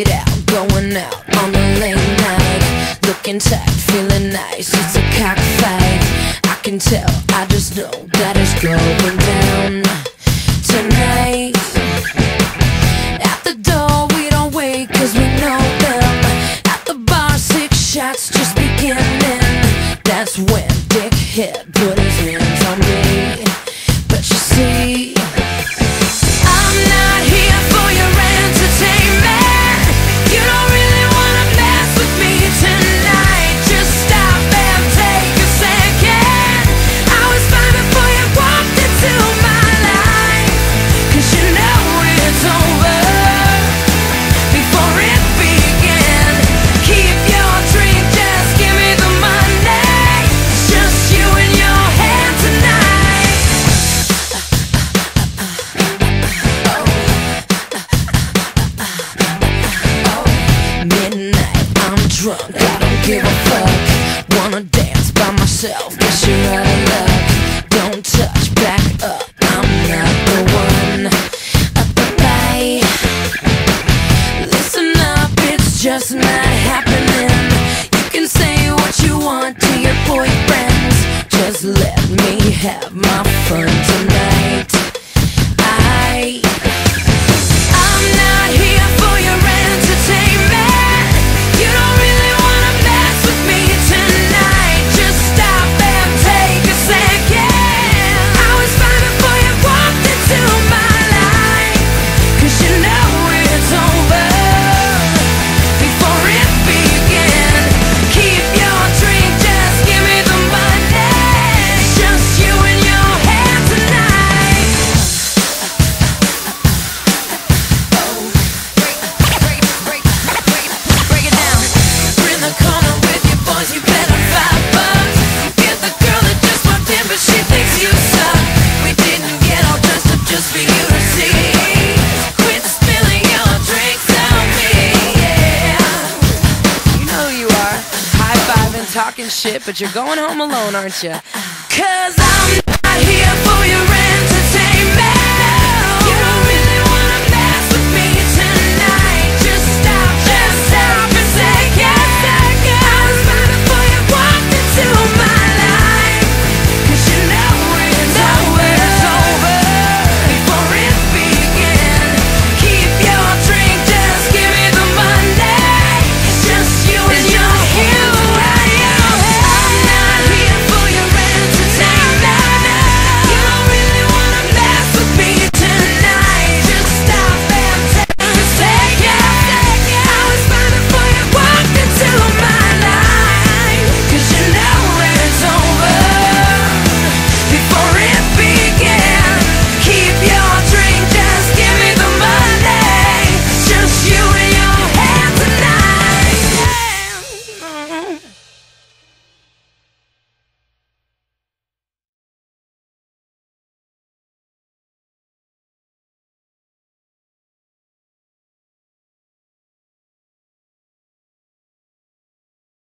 it out, going out on the late night, looking tight, feeling nice. It's a cockfight, I can tell, I just know that it's going down tonight. At the door we don't wait, cause we know them. At the bar, 6 shots just beginning. That's when Dickhead put his hands on me. But you see, I'm not here for your entertainment. You don't really wanna mess with me tonight. Just stop and take a second. I was fine before you walked into my life, cause you know it's over before it began. Keep your drink, just give me the money. It's just you and your hand tonight. Midnight, I'm drunk, I don't give a fuck. Wanna dance by myself, guess you're out of luck. Don't touch, back up, I'm not the one. Up the bay, listen up, it's just not happening. You can say what you want to your boyfriends, just let me have my fun tonight. I'm not here for your entertainment. You don't really wanna mess with me tonight. Just stop and take a second. I was fine before you walked into my life, cause you know it's over before it began. Keep your drink, just give me the money. It's just you and your hand tonight. Break it down. We're in the corner with your boys, you better $5. You get the girl that just walked in, but she thinks you suck. We didn't get all dressed up just for you to see. Quit spilling your drinks on me, yeah. You know who you are, high-fiving, talking shit, but you're going home alone, aren't you? Cause I'm not here for your